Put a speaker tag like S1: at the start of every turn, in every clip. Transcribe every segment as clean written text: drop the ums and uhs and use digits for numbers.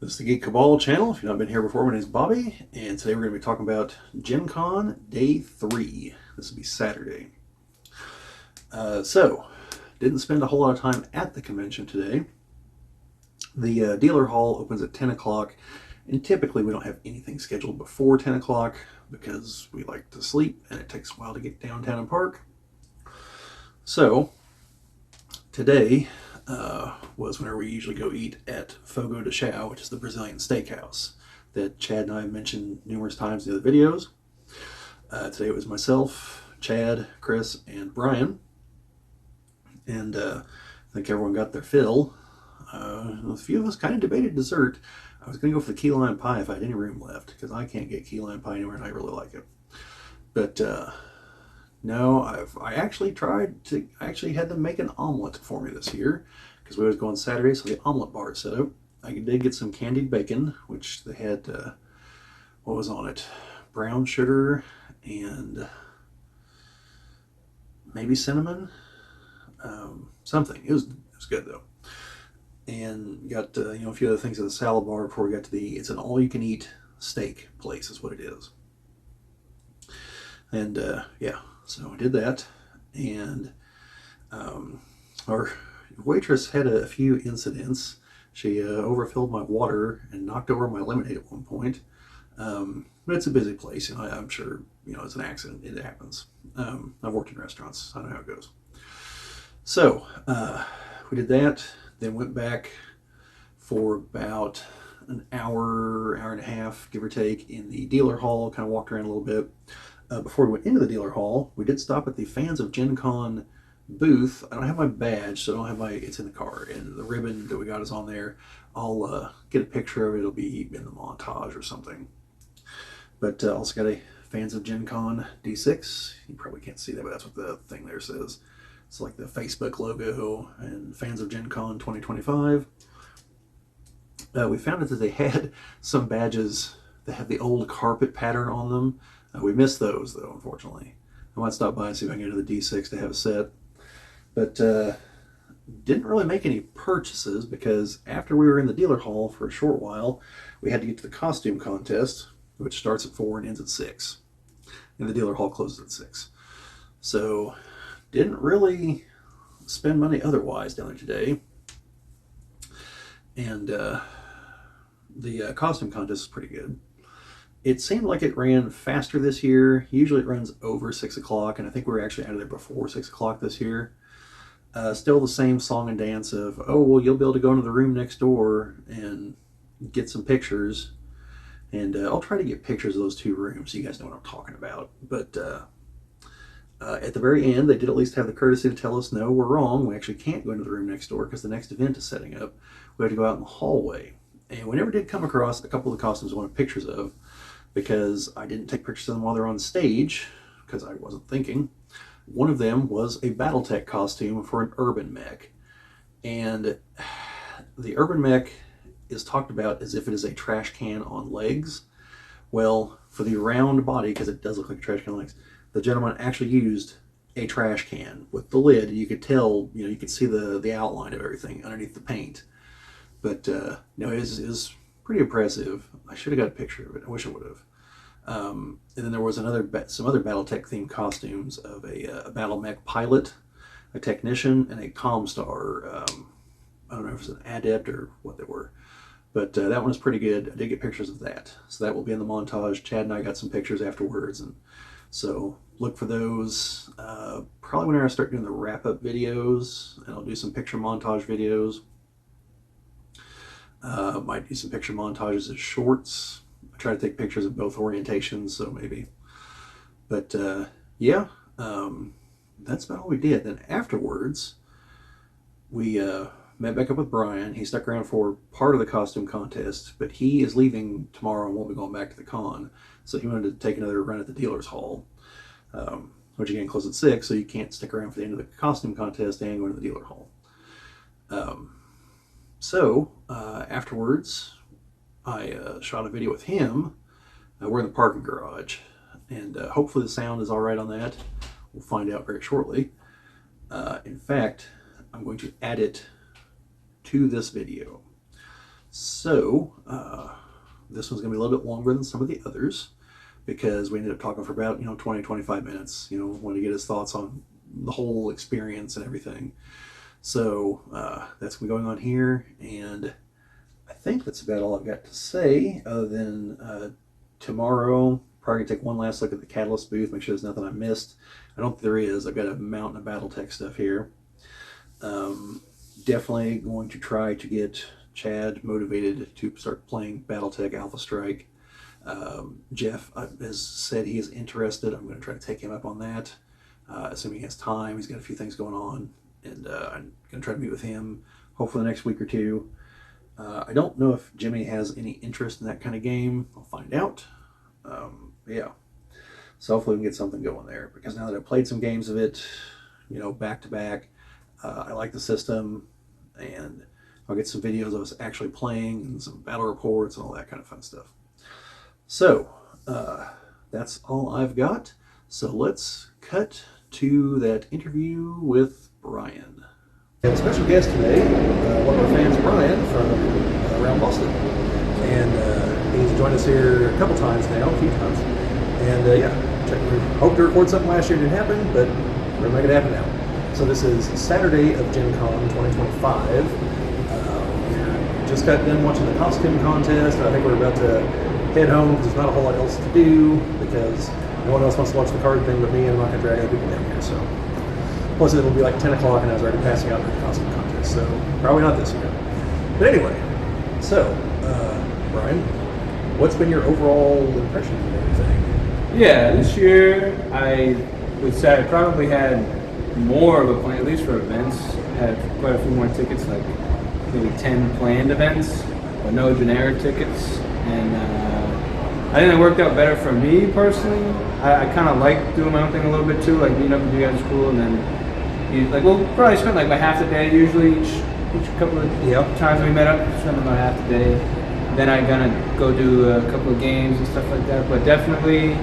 S1: This is the Geek Cabal channel. If you've not been here before, my name is Bobby, and today we're going to be talking about GenCon Day 3. This will be Saturday. Didn't spend a whole lot of time at the convention today. The dealer hall opens at 10 o'clock, and typically we don't have anything scheduled before 10 o'clock because we like to sleep, and it takes a while to get downtown and park. So, today was whenever we usually go eat at Fogo de Chão, which is the Brazilian steakhouse that Chad and I have mentioned numerous times in the other videos. Today it was myself, Chad, Chris, and Bryan. And I think everyone got their fill. A few of us kind of debated dessert. I was going to go for the key lime pie if I had any room left, because I can't get key lime pie anywhere and I really like it. But no, I actually had them make an omelet for me this year, because we always go on Saturday, so the omelet bar is set up. I did get some candied bacon, which they had, what was on it? Brown sugar and maybe cinnamon? Something. It was good though. And got, a few other things at the salad bar before we got to it's an all-you-can-eat steak place is what it is. And yeah, so I did that. And our waitress had a few incidents. She overfilled my water and knocked over my lemonade at one point. But it's a busy place, I'm sure, it's an accident. It happens. I've worked in restaurants. I know how it goes. So we did that, then went back for about an hour and a half, give or take, in the dealer hall, kind of walked around a little bit. Before we went into the dealer hall, we did stop at the Fans of GenCon booth. I don't have my badge, so I don't have it's in the car, and the ribbon that we got is on there. I'll get a picture of it. It'll be in the montage or something. But also got a Fans of GenCon D6. You probably can't see that, but that's what the thing there says. It's like the Facebook logo and Fans of GenCon 2025. We found out that they had some badges that have the old carpet pattern on them. We missed those, though, unfortunately. I might stop by and see if I can get to the D6 to have a set. But didn't really make any purchases because after we were in the dealer hall for a short while, we had to get to the costume contest, which starts at 4 and ends at 6. And the dealer hall closes at 6. So didn't really spend money otherwise down there today. And the costume contest is pretty good. It seemed like it ran faster this year. Usually it runs over 6 o'clock, and I think we were actually out of there before 6 o'clock this year. Still the same song and dance of, oh, well, you'll be able to go into the room next door and get some pictures. And I'll try to get pictures of those two rooms so you guys know what I'm talking about. But at the very end, they did at least have the courtesy to tell us, no, we're wrong. We actually can't go into the room next door because the next event is setting up. We have to go out in the hallway. And we never did come across a couple of the costumes I wanted pictures of, because I didn't take pictures of them while they're on stage, because I wasn't thinking. One of them was a Battletech costume for an urban mech. And the urban mech is talked about as if it is a trash can on legs. Well, for the round body, because it does look like a trash can on legs, the gentleman actually used a trash can with the lid. You could tell, you could see the outline of everything underneath the paint. But no, it was pretty impressive. I should have got a picture of it. I wish I would have. And then there was some other Battletech themed costumes of a battle mech pilot, a technician, and a Comstar. I don't know if it's an adept or what they were. But that one was pretty good. I did get pictures of that. So that will be in the montage. Chad and I got some pictures afterwards. And so look for those. Probably when I start doing the wrap-up videos. And I'll do some picture montage videos. Might do some picture montages as shorts. I try to take pictures of both orientations, so maybe. But yeah, that's about all we did. Then afterwards, we met back up with Bryan. He stuck around for part of the costume contest, but he is leaving tomorrow and won't be going back to the con. So he wanted to take another run at the dealer's hall, which again closed at 6, so you can't stick around for the end of the costume contest and go to the dealer hall. So afterwards, I shot a video with him. We're in the parking garage, and hopefully the sound is all right on that. We'll find out very shortly. In fact, I'm going to add it to this video. So this one's going to be a little bit longer than some of the others because we ended up talking for about 20, 25 minutes. Want to get his thoughts on the whole experience and everything. So that's going to be going on here, and I think that's about all I've got to say, other than tomorrow, probably going to take one last look at the Catalyst booth, make sure there's nothing I missed. I don't think there is. I've got a mountain of Battletech stuff here. Definitely going to try to get Chad motivated to start playing Battletech Alpha Strike. Jeff has said he is interested. I'm going to try to take him up on that. Assuming he has time. He's got a few things going on, and I'm going to try to meet with him hopefully the next week or two. I don't know if Jimmy has any interest in that kind of game. I'll find out. Yeah. So hopefully we can get something going there, because now that I've played some games of it, back to back, I like the system, and I'll get some videos of us actually playing and some battle reports and all that kind of fun stuff. So that's all I've got. So let's cut to that interview with Bryan. We have a special guest today, one of our fans, Bryan, from around Boston. And he's joined us here a couple times now, a few times. And we hoped to record something last year, didn't happen, but we're going to make it happen now. So this is Saturday of GenCon 2025. We just got done watching the costume contest, and I think we're about to head home because there's not a whole lot else to do, because no one else wants to watch the card thing but me, and I'm not going to drag other people down here. So, plus it'll be like 10 o'clock, and I was already passing out in the costume contest, so probably not this year. But anyway, so Bryan, what's been your overall impression of everything?
S2: Yeah, this year I would say I probably had more of a plan, at least for events. Had quite a few more tickets, like maybe 10 planned events, but no generic tickets. And I think it worked out better for me personally. I kind of like doing my own thing a little bit too, like meeting up with you guys is cool, and then we'll probably spend like about half the day usually each couple of times we met up, spend about half the day. Then I'm gonna go do a couple of games and stuff like that. But definitely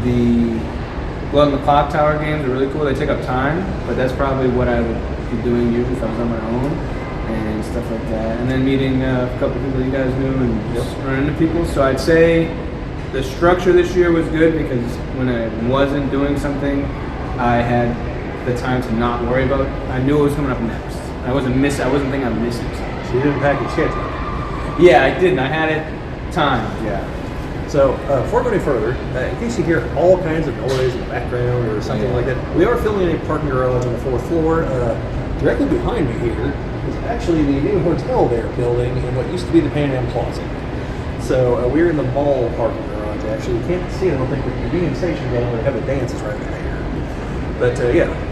S2: the clock tower games are really cool. They take up time, but that's probably what I would be doing usually if I was on my own and stuff like that. And then meeting a couple of people you guys knew and just running into people. So I'd say the structure this year was good, because when I wasn't doing something, I had the time to not worry about it. I knew what was coming up next. I wasn't thinking I'm missing something.
S1: So you didn't pack your schedule?
S2: Yeah, I didn't. I had it timed, yeah.
S1: So before we go any further, in case you hear all kinds of noise in the background or something like that, we are filming in a parking garage on the 4th floor. Directly behind me here is actually the new hotel they're building in what used to be the Pan Am Plaza. So we're in the mall parking garage, actually. You can't see it, I don't think, but the Union Station down where they have the dances right over there. But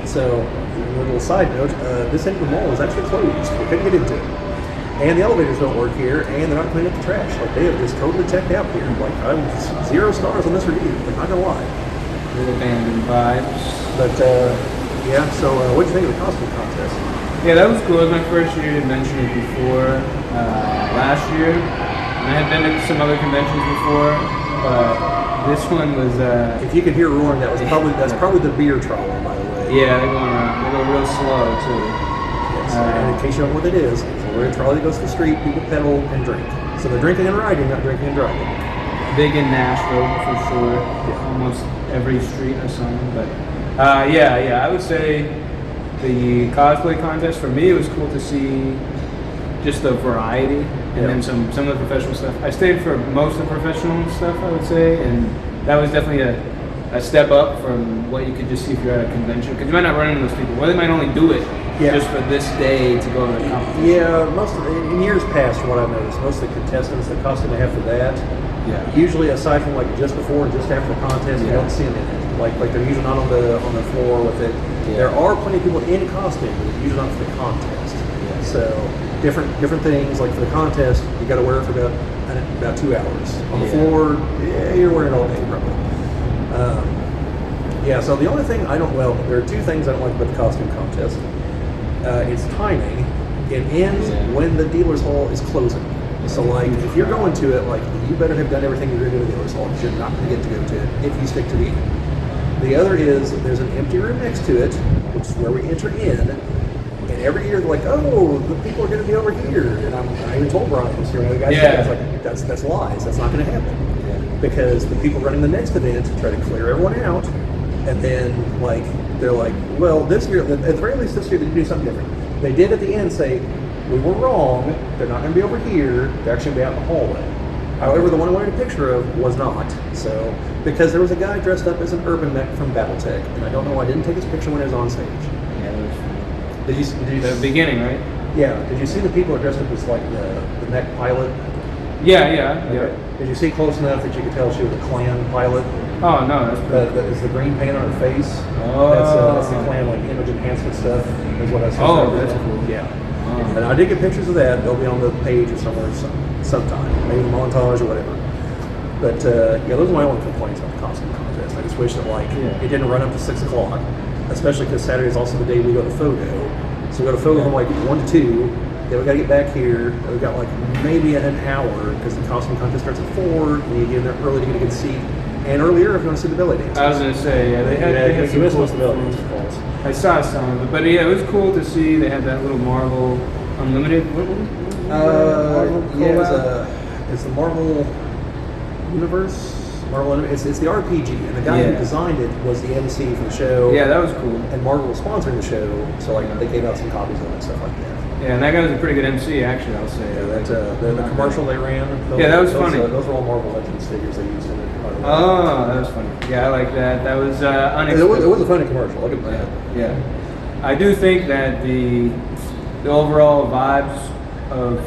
S1: so a little side note, this end of the mall is actually closed. We couldn't get into it. And the elevators don't work here, and they're not cleaning up the trash. Like, they have just totally checked out here. Like, I'm 0 stars on this review. I'm not gonna lie.
S2: Little abandoned vibes.
S1: But so what'd you think of the costume contest?
S2: Yeah, that was cool. It was my first year. I mentioned it before last year. And I had been to some other conventions before, but this one was.
S1: If you could hear roaring, that's probably the beer trolley, by the way.
S2: Yeah, they go real slow too.
S1: Yes, and in case you don't know what it is, it's a little trolley that goes to the street. People pedal and drink. So they're drinking and riding, not drinking and driving.
S2: Big in Nashville for sure. Yeah. Almost every street or something. But I would say the cosplay contest, for me, it was cool to see just the variety, and then some of the professional stuff. I stayed for most of the professional stuff, I would say, and that was definitely a step up from what you could just see if you're at a convention, because you might not run into those people, or they might only do it just for this day to go to the competition.
S1: Yeah, in years past, what I've noticed, most of the contestants, the costume they have for that, usually aside from like just before and just after the contest, you don't see them in it. Like they're usually not on the floor with it. Yeah. There are plenty of people in costume, but it's usually not for the contest. Yeah. So different things. Like for the contest, you got to wear it for about 2 hours. On the floor, you're wearing it all day probably. So the only thing there are two things I don't like about the costume contest. It's timing. It ends when the dealer's hall is closing. So like, if you're going to it, like, you better have done everything you're going to do at the dealer's hall, because you're not going to get to go to it if you stick to the end. The other is there's an empty room next to it, which is where we enter in, and
S3: every year they're like, oh, the people are going to be over here, and I even told Bryan this year, the guys, I was like, that's lies. That's not going to happen, because the people running the next event try to clear everyone out, and then like they're like, well, this year, at the very least this year, they do something different. They did at the end say, we were wrong. They're not going to be over here. They're actually going to be out in the hallway. However, the one I wanted a picture of was not. So, because there was a guy dressed up as an urban mech from BattleTech, and I don't know why I didn't take his picture when he was on stage.
S2: Yeah, it was
S3: Did you
S2: the beginning, right?
S3: Yeah. Did you see the people who are dressed up as like the mech pilot?
S2: Yeah.
S3: Did you see close enough that you could tell she was a clan pilot?
S2: Oh no, that's pretty cool.
S3: Is the green paint on her face?
S2: Oh.
S3: That's the clan like image enhancement stuff. Is what I said.
S2: Oh, that's cool.
S3: Yeah.
S2: Oh.
S3: And I did get pictures of that. They'll be on the page or somewhere sometime, maybe a montage or whatever. But yeah, those are my only complaints about the costume contest. I just wish that it didn't run up to 6 o'clock, especially because Saturday is also the day we go to photo. So we go to photo from like 1 to 2. Then we got to get back here. We got like maybe an hour because the costume contest starts at 4. And you get in there early to get a good seat, and earlier if you want to see the belly dance.
S2: I was gonna say, they had
S3: you missed
S2: some
S3: most of the belly dance calls.
S2: I saw some of it, but yeah, it was cool to see. They had that little Marvel Unlimited.
S3: It's the Marvel Universe. It's the RPG, and the guy who designed it was the MC for the show.
S2: Yeah, that was cool.
S3: And Marvel was sponsoring the show, so like they gave out some copies of it and stuff like that.
S2: Yeah, and that guy was a pretty good MC, actually. I'll say.
S3: Yeah, the commercial they ran.
S2: That was funny.
S3: Those were all Marvel Legends figures they used in it.
S2: Oh, that was funny. Yeah, I like that. That was unexpected.
S3: It was a funny commercial. Look at that.
S2: Yeah. I do think that the overall vibes of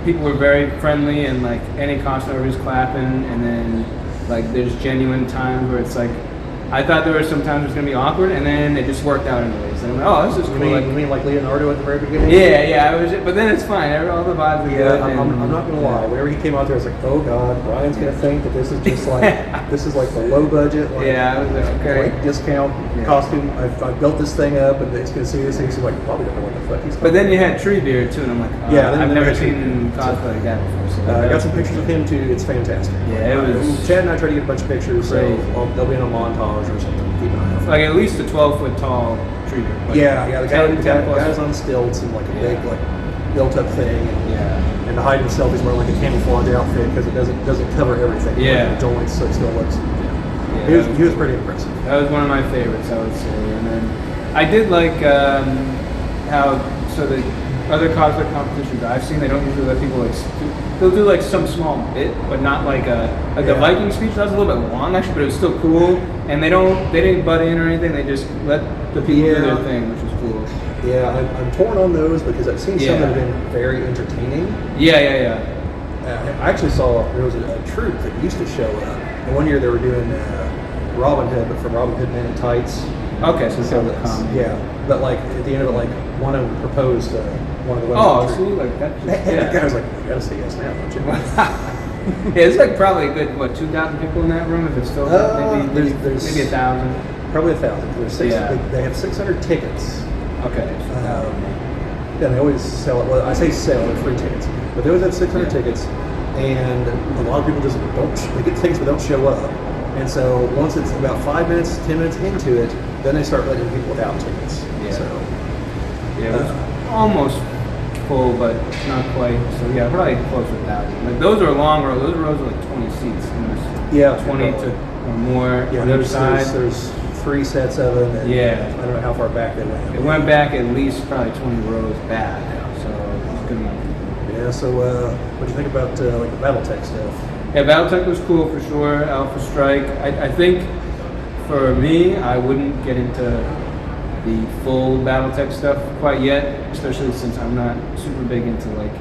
S2: people were very friendly, and like any costumer was clapping, and then like there's genuine times where it's like I thought there were some times it was gonna be awkward, and then it just worked out anyways. And I'm like, oh, this is cool.
S3: You mean like Leonardo at the very beginning?
S2: Yeah. But then it's fine. All the vibes are good.
S3: I'm not gonna lie. Whenever he came out there, I was like, oh god, Bryan's gonna think that this is just like this is like the low budget, like,
S2: I was like, okay,
S3: like discount costume. I built this thing up, and it's gonna see this thing. He's like, probably don't know what the fuck he's.
S2: But then you had Treebeard too, and I'm like, I've never seen him cosplay like that before. So
S3: I got some pictures of him too. It's fantastic.
S2: Yeah, it was.
S3: Chad and I tried to get a bunch of pictures, so they'll be in a montage or something. Keep an eye out.
S2: Like at least a 12-foot tall Treebeard. Like
S3: the guy's on stilts and like a big like built up thing. And to hide himself, he's wearing like a camouflage outfit because it doesn't cover everything.
S2: Yeah.
S3: Like the joints, so it still looks. He was pretty impressive.
S2: That was one of my favorites, I would say. And then I did like how the other cosplay competitions I've seen, they don't usually let people they'll do like some small bit, but not like a Viking speech. That was a little bit long actually, but it was still cool. And they didn't butt in or anything. They just let the people do their thing, which was cool.
S3: Yeah, I'm torn on those because I've seen some that have been very entertaining.
S2: Yeah.
S3: I actually saw there was a troupe that used to show up. And one year they were doing Robin Hood, but from Robin Hood Men in Tights.
S2: Okay, so it's kind of a comedy.
S3: Yeah, but like at the end of it, like one of them proposed to one of the women.
S2: Oh, see, like that.
S3: And the guy was like, "You gotta say yes now, don't you?"
S2: It's like probably a good 2,000 people in that room. If it's still maybe 1,000.
S3: Probably 1,000. There's they have 600 tickets.
S2: Okay.
S3: Yeah, they always sell it. Well, I say sell, they're free tickets, but they always have 600 tickets, and a lot of people just they get tickets but don't show up. And so once it's about 5 minutes, 10 minutes into it, then they start letting people without tickets.
S2: Yeah.
S3: So
S2: it was almost full, but not quite. So yeah, probably close to 1,000. Like those are long rows. Those rows are like 20 seats. And there's 20 to or more on each side.
S3: There's 3 sets of them. And I don't know how far back they went.
S2: It went back at least probably 20 rows back. So it's good enough.
S3: Yeah. So what do you think about like the BattleTech stuff?
S2: Yeah, BattleTech was cool for sure. Alpha Strike. I think for me, I wouldn't get into the full BattleTech stuff quite yet, especially since I'm not super big into like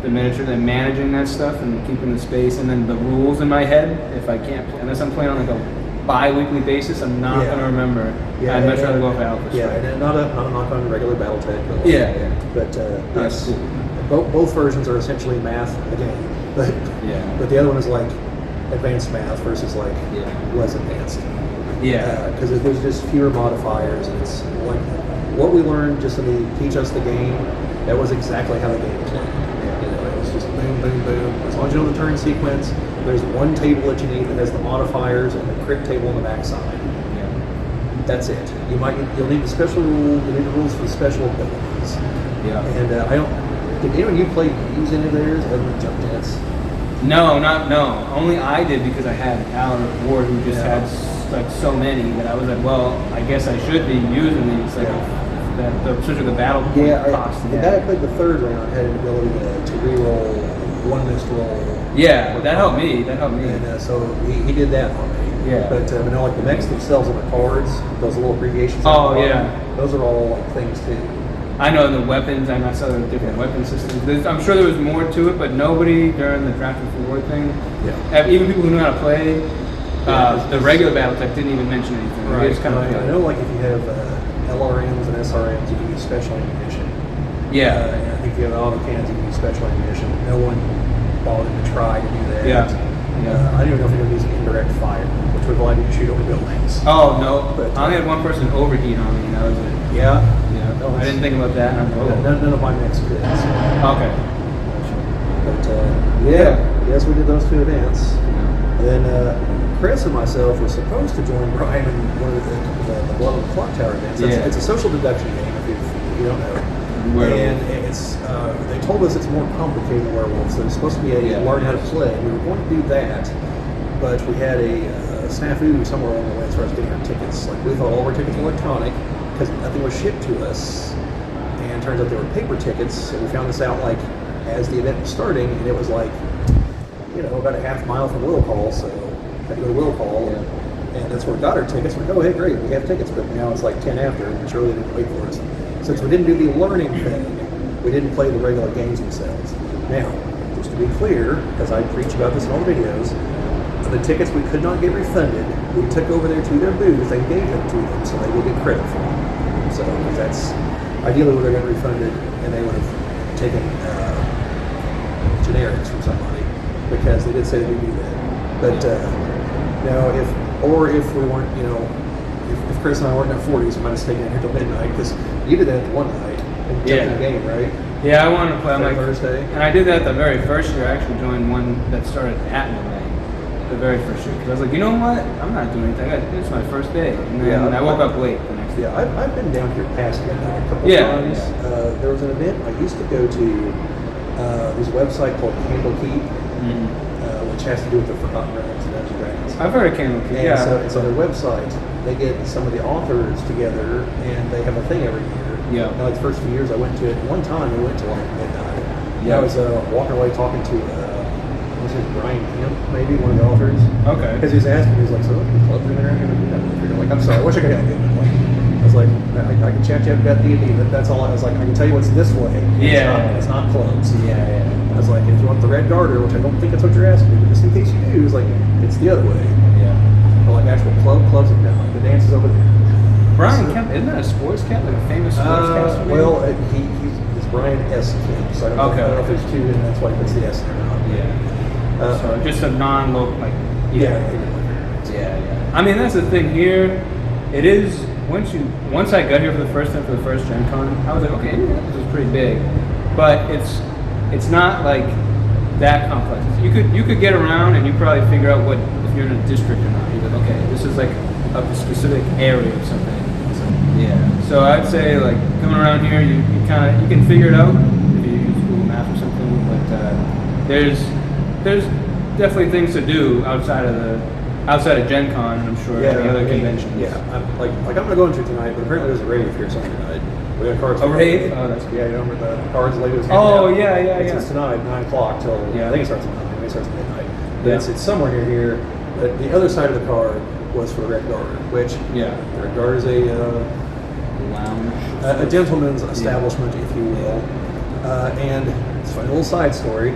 S2: the miniature and managing that stuff and keeping the space and then the rules in my head. If I can't, unless I'm playing on like a bi-weekly basis, I'm not going to remember.
S3: Yeah,
S2: I'd much rather go for Alpha Strike.
S3: Yeah, and not a knock on regular BattleTech. But But
S2: that's cool.
S3: Both versions are essentially math again. But the other one is like advanced math versus like less advanced. Because there's just fewer modifiers, and it's like what we learned just to teach us the game. That was exactly how the game was played. It was just boom, boom, boom. As long as you know the turn sequence, there's one table that you need that has the modifiers and the crit table on the back side. That's it. You'll need the special rule. You need the rules for the special abilities.
S2: Yeah.
S3: And I don't. Did anyone you play use any of theirs other than jump dance?
S2: No. Only I did because I had Alan or Ward who just had like so many that I was like, well, I guess I should be using these. Like especially the battle point cost.
S3: The guy who played the third round had an ability to re-roll one missed roll.
S2: Yeah, that helped me.
S3: And so he did that for me.
S2: Yeah.
S3: But like the mechs themselves on the cards, those little abbreviations.
S2: Oh, yeah.
S3: Those are all like things too.
S2: I know the weapons. I saw the different weapon systems. I'm sure there was more to it, but nobody during the draft and forward thing.
S3: Yeah.
S2: Even people who know how to play the regular battle type didn't even mention anything.
S3: Right.
S2: It's kind of
S3: I know, like if you have LRMs and SRMs, you can use special ammunition.
S2: Yeah.
S3: And I think if you have autocannons, you can use special ammunition. No one bothered to try to do that.
S2: Yeah.
S3: I don't even know if anyone uses indirect fire, which would allow you to shoot over buildings.
S2: Oh no!
S3: But,
S2: I only had one person overheat on me, and that was it.
S3: Yeah.
S2: Yeah. I didn't think about that. And I'm like,
S3: None of my mechs could.
S2: Okay.
S3: But yes, we did those two events. And then Chris and myself were supposed to join Bryan in one of the Blood on the Clock Tower events. It's a social deduction game, if you don't know. And it's they told us it's more complicated than werewolves. There's supposed to be a learn how to play. We were going to do that, but we had a snafu somewhere along the way as far as getting our tickets. Like we thought all our tickets were electronic because nothing was shipped to us, and turns out they were paper tickets. And we found this out like as the event was starting, and it was like about a half mile from Will Call, so had to go to Will Call, and that's where we got our tickets. We're like, oh hey, great, we have tickets, but now it's like 10 after, and Shirley didn't wait for us. Since we didn't do the learning thing, we didn't play the regular games themselves. Now, just to be clear, because I preach about this in all the videos, the tickets we could not get refunded, we took over there to their booth and gave them to them, so they will get credit for them. So that's ideally where they're going to refund it, and they would have taken generics from somebody, because they did say they would do that. But if we weren't, if Chris and I weren't at 40s, we might have stayed in here till midnight, because you did that one night and jumped in the game, right?
S2: Yeah, I wanted to play on like
S3: Thursday.
S2: And I did that the very first year. I actually joined one that started at midnight, the very first year. Because I was like, you know what? I'm not doing anything. It's my first day. And then I woke up late the next day.
S3: Yeah, I've been down here past midnight a couple of times. There was an event I used to go to. There's a website called Candlekeep, which has to do with the Forgotten Realms and Dungeons and Dragons.
S2: I've heard of Candlekeep, yeah.
S3: So their website, they get some of the authors together, and they have a thing every year.
S2: Yeah.
S3: Now, the first few years I went to it, one time we went to like midnight.
S2: Yeah.
S3: I was walking away talking to, was it Bryan, maybe, one of the authors?
S2: Okay.
S3: Because he was asking me, he was like, so what club are around here? I'm like, I'm sorry, I wish I could help you. I was like, I can chat you up about D&D, but that's all. I was like, I can tell you what's this way. It's not clubs. I was like, if you want the Red Garter, which I don't think that's what you're asking me, but just in case you do, it's like, it's the other way. Or like actual clubs, no, the dance is over there.
S2: Bryan Kemp, isn't that a sports camp, like a famous sports caster?
S3: Well, he's Bryan S. Kemp, so I don't know if there's two, and that's why he puts the S in there or not.
S2: So just a non-local, like,
S3: Yeah.
S2: I mean, that's the thing here. It is, once I got here for the first time for the first GenCon, I was like, okay, this is pretty big. But it's not like that complex. You could get around and you probably figure out what, if you're in a district or not. You're like, okay, this is like a specific area or something. So I'd say like coming around here, you can figure it out if you use Google Maps or something. But there's definitely things to do outside of GenCon, and I'm sure any other conventions.
S3: I'm not going to tonight, but apparently there's a rave here something tonight. We got cards.
S2: A rave? Oh, that's cool.
S3: Yeah, you remember the cards lady was
S2: Oh, yeah.
S3: It's tonight, 9 o'clock till, I think it starts at 9, maybe it starts at midnight. But it's somewhere near here. But the other side of the card was for the Red Garter, which the Red Garter is a gentleman's establishment, if you will. And it's a funny little side story.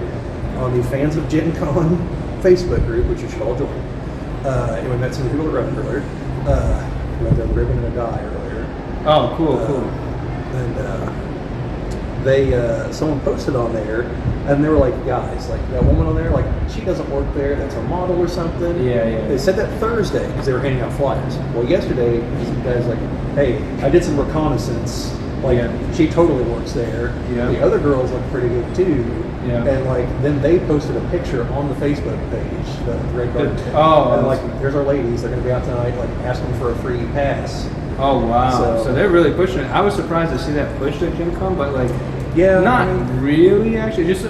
S3: On the Fans of GenCon Facebook group, which you should all join, and we met some people that run it earlier. We met a ribbon and a die earlier.
S2: Oh, cool.
S3: And someone posted on there, and they were like, guys, like that woman on there, like she doesn't work there, that's a model or something. They said that Thursday because they were handing out flyers. Well, yesterday, some guys like, hey, I did some reconnaissance. Like she totally works there. The other girls look pretty good too. And like then they posted a picture on the Facebook page, the Red Garden. And like, here's our ladies. They're going to be out tonight, like asking for a free pass.
S2: Oh wow! So they're really pushing it. I was surprised to see that pushed at GenCon, but like,
S3: Yeah,
S2: not
S3: I mean-
S2: really actually. Just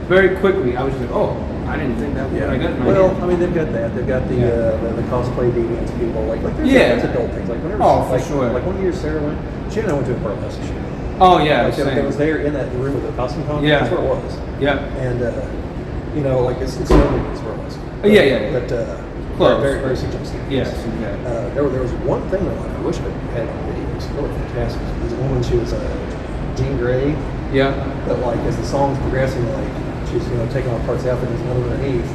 S2: very quickly, I was just like, oh, I didn't think that.
S3: Yeah.
S2: I got it in my
S3: Well,
S2: head.
S3: I mean, they've got that. They've got the the cosplay deviants people. Like there's,
S2: Yeah.
S3: there's adult things. Like whenever,
S2: Oh, for
S3: like,
S2: sure.
S3: Like one year Sarah went. She and I went to a burlesque show.
S2: Oh yeah,
S3: Like,
S2: same.
S3: it was there in that room with the costume con.
S2: Yeah.
S3: That's where it was.
S2: Yeah.
S3: And you know, like it's only it's burlesque.
S2: Yeah.
S3: But
S2: Close.
S3: very suggestive.
S2: Yes, exactly.
S3: There was one thing though, I wish I had on video. It was really fantastic. This woman, she was Jean Grey.
S2: Yeah.
S3: But like as the song's progressing, like she's taking off parts out, and there's another underneath,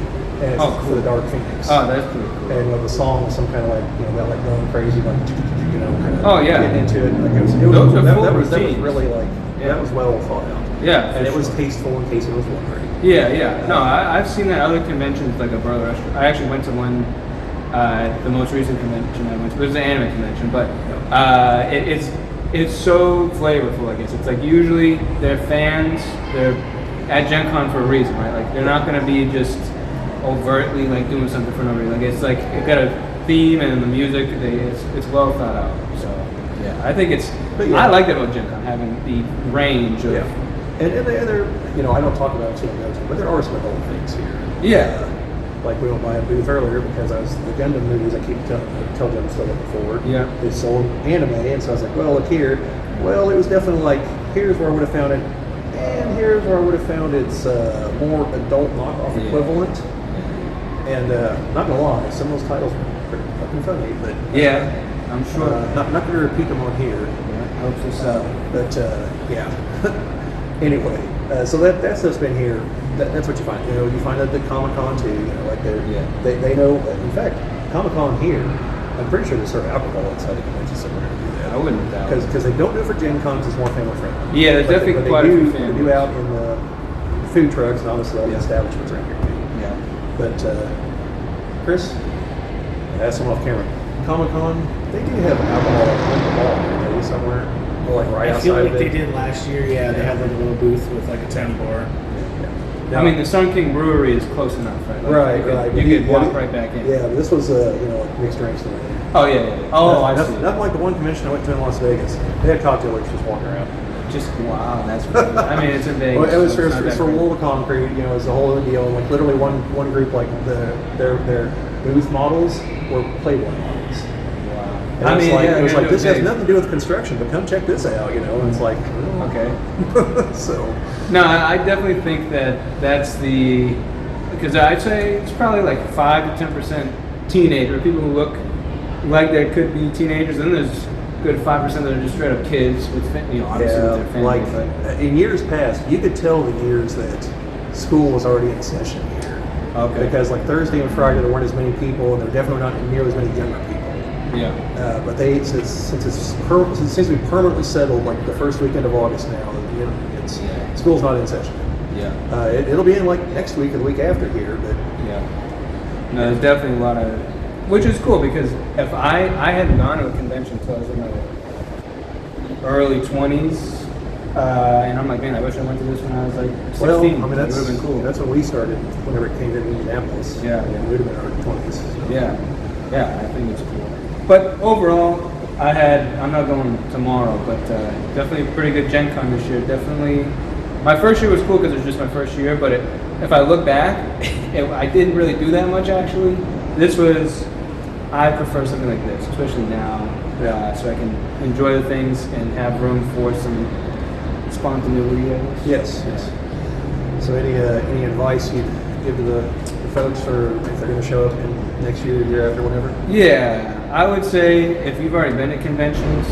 S3: and it's
S2: Oh,
S3: for the Dark Phoenix.
S2: Oh, that's pretty cool.
S3: And the song was some kind of like about like going crazy, like kind of
S2: Oh, yeah.
S3: getting into it. Like it was
S2: Those are
S3: that
S2: full
S3: was
S2: routines.
S3: really like
S2: Yeah.
S3: that was well thought out.
S2: Yeah,
S3: And
S2: for
S3: it was
S2: sure.
S3: tasteful in case it was wondering.
S2: Yeah. No, I've seen that other conventions like a burlesque. I actually went to one, the most recent convention I went to. It was an anime convention, but it's so flavorful. I guess it's like usually they're fans. They're at Gen Con for a reason, right? Like they're not gonna be just overtly like doing something for no reason. Like it's like it got a theme and the music. It's well thought out. So yeah, I think it's.
S3: But yeah.
S2: I like that about Gen Con having the range of.
S3: Yeah. And they're I don't talk about it too much, but there are some adult things here.
S2: Yeah.
S3: Like we went by a booth earlier because I was the Gundam movies. I keep tell them still looking forward.
S2: Yeah.
S3: They sold anime, and so I was like, well, look here. Well, it was definitely like here's where I would have found it, and here's where I would have found its more adult knockoff equivalent. And not gonna lie, some of those titles were pretty fucking funny, but
S2: Yeah, I'm sure.
S3: not gonna repeat them on here.
S2: I hope so.
S3: But yeah. Anyway, so that stuff's been here. That's what you find. You find that at Comic-Con too. Like they know. In fact, Comic-Con here, I'm pretty sure they serve alcohol inside the convention center.
S2: I wouldn't doubt.
S3: Because they don't do it for Gen Cons. It's more family friendly.
S2: Yeah, there's definitely
S3: But
S2: quite a few
S3: They
S2: families.
S3: do out in the food trucks and obviously all the establishments around here too.
S2: Yeah.
S3: But Chris, that's someone off camera. Comic-Con, they do have alcohol on the wall, maybe somewhere, or like right
S4: I
S3: outside
S4: feel like
S3: of it.
S4: they did last year. Yeah, they had like a little booth with like a tiny bar.
S3: Now-
S2: I mean, the Sun King Brewery is close enough, right? Like,
S3: Right,
S2: you could,
S3: right.
S2: You could
S3: Yeah,
S2: walk right back in.
S3: Yeah, but this was like mixed drinks and everything.
S2: Oh yeah. Oh, I see.
S3: Nothing like the one convention I went to in Las Vegas. They had cocktail waiters just walking around.
S2: Just wow, that's. Really, I mean, it's in Vegas.
S3: Well, it was
S2: so
S3: for,
S2: it's not
S3: it's
S2: that
S3: for
S2: crazy.
S3: World of Concrete. It was a whole other deal. Like literally one group, like their booth models were Playboy models.
S2: Wow.
S3: And it was like this has
S2: big.
S3: nothing to do with construction, but come check this out. And it's like
S2: Okay.
S3: so.
S2: No, I definitely think that's the because I'd say it's probably like 5 to 10% teenager people who look like they could be teenagers, and then there's a good 5% that are just straight up kids with obviously with their family.
S3: like
S2: but-
S3: in years past, you could tell the years that school was already in session here.
S2: Okay.
S3: Because like Thursday and Friday there weren't as many people, and there were definitely not nearly as many younger people.
S2: Yeah.
S3: But they since we permanently settled like the first weekend of August now, it's school's not in session.
S2: Yeah.
S3: It'll be in like next week or the week after here, but
S2: Yeah. No, there's definitely a lot of, which is cool because if I hadn't gone to a convention until I was in my early 20s, and I'm like, man, I wish I went to this when I was like 16.
S3: well, I mean
S2: it would
S3: that's
S2: have been cool.
S3: That's when we started whenever it came to Indianapolis.
S2: Yeah.
S3: We would have been early 20s.
S2: Yeah, I think it's cool. But overall, I'm not going tomorrow, but definitely a pretty good Gen Con this year. Definitely, my first year was cool because it was just my first year, but if I look back, I didn't really do that much actually. I prefer something like this, especially now, so I can enjoy the things and have room for some spontaneity, I guess.
S3: Yes. So any advice you'd give to the folks for if they're going to show up in next year, year after, whatever?
S2: Yeah, I would say if you've already been to conventions,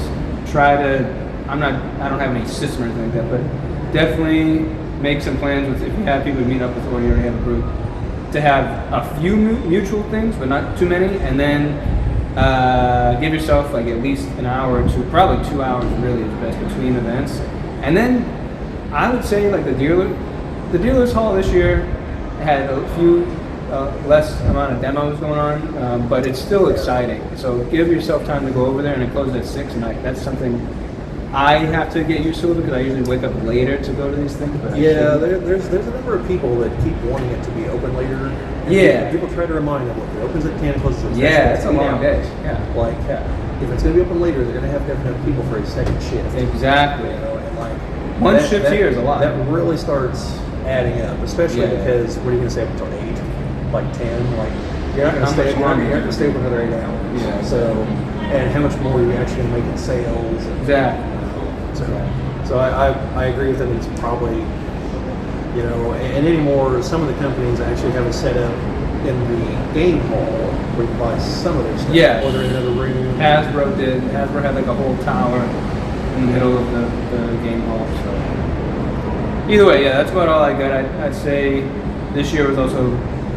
S2: try to. I don't have any system or anything like that, but definitely make some plans with if you have people to meet up with or you already have a group to have a few mutual things, but not too many, and then give yourself like at least an hour or two, probably 2 hours really is best between events, and then I would say like the dealers hall this year had a few less amount of demos going on, but it's still exciting. So give yourself time to go over there, and it closes at 6, and that's something I have to get used to because I usually wake up later to go to these things. But
S3: There's a number of people that keep wanting it to be open later. And
S2: Yeah.
S3: People try to remind them, look, it opens at 10, closes at 6.
S2: Yeah, it's a long day. Yeah.
S3: Like, if it's going to be open later, they're going to have enough people for a second shift.
S2: Exactly.
S3: You know, and like
S2: One shift here is a lot.
S3: That really starts adding up, especially
S2: Yeah.
S3: because what are you going to stay up until 8, like 10? Like you're not going to
S2: How
S3: stay.
S2: much
S3: You're not
S2: longer?
S3: going to stay for another 8 hours.
S2: Yeah.
S3: So, and how much more are you actually going to make in sales? And,
S2: Exactly.
S3: so I agree with it. It's probably, you know, and anymore, some of the companies actually have it set up in the game hall where you can buy some of their stuff.
S2: Yeah.
S3: Or they're in another room.
S2: Hasbro did. Hasbro had like a whole tower in the middle of the game hall. So either way, yeah, that's about all I got. I'd say this year was also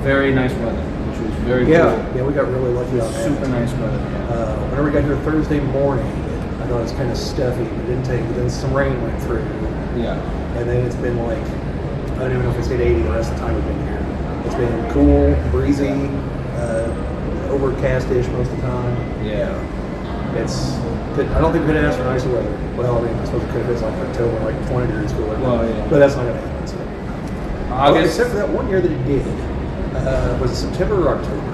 S2: very nice weather, which was very cool.
S3: Yeah, we got really lucky on that.
S2: Super nice weather. Yeah.
S3: Whenever we got here Thursday morning, I thought it was kind of stuffy, but then some rain went through.
S2: Yeah.
S3: And then it's been like, I don't even know if it's hit 80 the rest of the time we've been here. It's been cool, breezy, overcast-ish most of the time.
S2: Yeah.
S3: I don't think we could ask for nicer weather. Well, I mean, I suppose it could have been like October, like 20 degrees cooler.
S2: Well, yeah.
S3: But that's not going to happen. So. Well, except for that one year that it did. Was it September or October?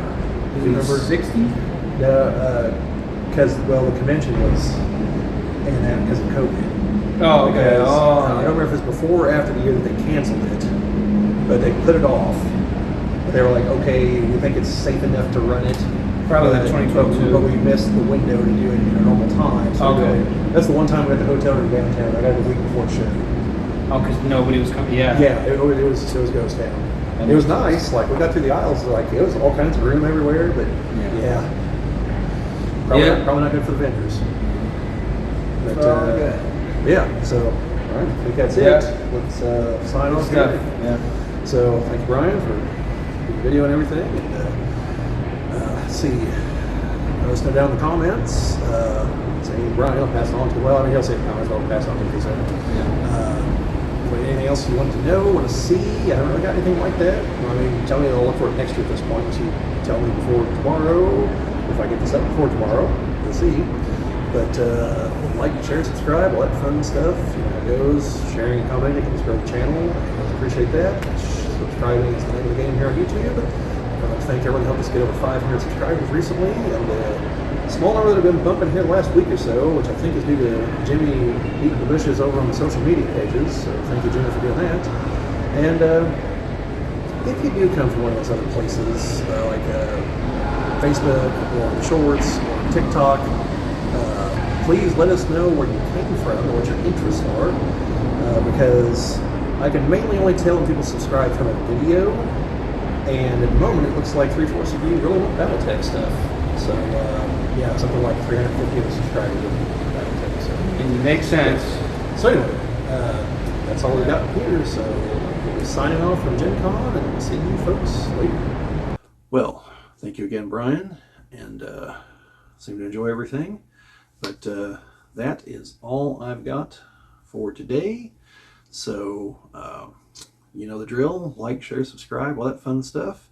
S3: Do you remember?
S2: 60?
S3: Because, well, the convention was in that because of COVID.
S2: Oh, okay.
S3: Because,
S2: Oh,
S3: I don't remember if it was before or after the year that they canceled it, but they put it off. They were like, okay, we think it's safe enough to run it.
S2: Probably like
S3: but
S2: 2022.
S3: But we missed the window to do it in a normal time. So
S2: Okay.
S3: that's the one time we had the hotel room downtown. I got it the week before the show.
S2: Oh, because nobody was coming. Yeah.
S3: Yeah, it was ghost town.
S2: And
S3: it was nice. Like we got through the aisles, like it was all kinds of room everywhere. But
S2: Yeah.
S3: probably not good for the vendors. But
S2: good.
S3: yeah, so all right, I think that's
S2: Yeah.
S3: it. Let's sign
S2: Good
S3: off
S2: stuff.
S3: here.
S2: Yeah.
S3: So thank you, Bryan, for the video and everything. And let's see. Let us know down in the comments. Say Bryan, he'll pass it on to. Well, I mean, he'll say the comments, but I'll pass it on to you. So, anything else you want to know, want to see? I haven't really got anything like that. I mean, tell me, I'll look for it next year at this point. So you tell me before tomorrow. If I get this up before tomorrow, we'll see. But like, share, subscribe, all that fun stuff. You know how it goes. Sharing and commenting can grow the channel. I appreciate that. Subscribing is the name of the game here on YouTube. I'd like to thank everyone who helped us get over 500 subscribers recently, and a small number that have been bumping here the last week or so, which I think is due to Jimmy beating the bushes over on the social media pages. So thank you, Jimmy, for doing that. And if you do come from one of those other places, like Facebook or Shorts or TikTok, please let us know where you came from and what your interests are, because I can mainly only tell when people subscribe from a video, and at the moment it looks like 3/4 of you really want Battletech stuff. So yeah, something like 350 of the subscribers with Battletech. So
S2: It makes sense.
S3: so anyway, that's all we got here. So we'll be signing off from GenCon, and see you folks later.
S1: Well, thank you again, Bryan, and seem to enjoy everything. But that is all I've got for today. So, you know the drill. Like, share, subscribe, all that fun stuff.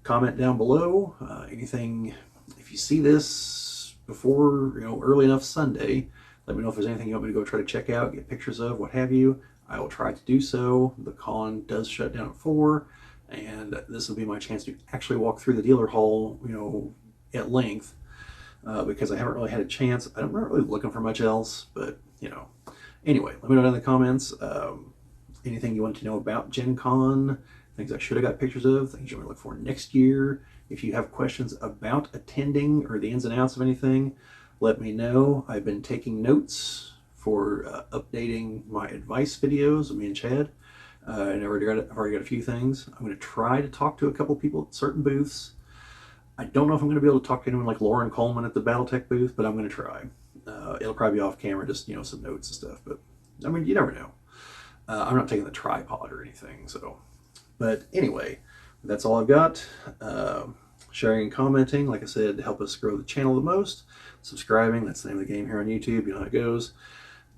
S1: Comment down below. Anything, if you see this before, early enough Sunday, let me know if there's anything you want me to go try to check out, get pictures of, what have you. I will try to do so. The con does shut down at 4, and this will be my chance to actually walk through the dealer hall, at length. Because I haven't really had a chance. I'm not really looking for much else, but anyway, let me know down in the comments anything you want to know about Gen Con, things I should have got pictures of, things you want to look for next year. If you have questions about attending or the got ins and outs of anything, let me know. I've been taking notes for updating my advice videos with me and Chad. And I've already got a few things. I'm going to try to talk to a couple people at certain booths. I don't know if I'm going to be able to talk to anyone like Lauren Coleman at the Battletech booth, but I'm going to try. It'll probably be off camera, just some notes and stuff. But I mean, you never know. I'm not taking the tripod or anything. So, but anyway, that's all I've got. Sharing and commenting, like I said, to help us grow the channel the most. Subscribing, that's the name of the game here on YouTube. You know how it goes.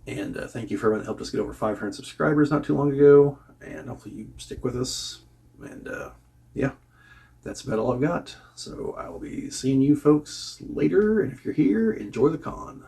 S1: And thank you for everyone that helped us get over 500 subscribers not too long ago. And hopefully you stick with us. And yeah. That's about all I've got. So I will be seeing you folks later. And if you're here, enjoy the con.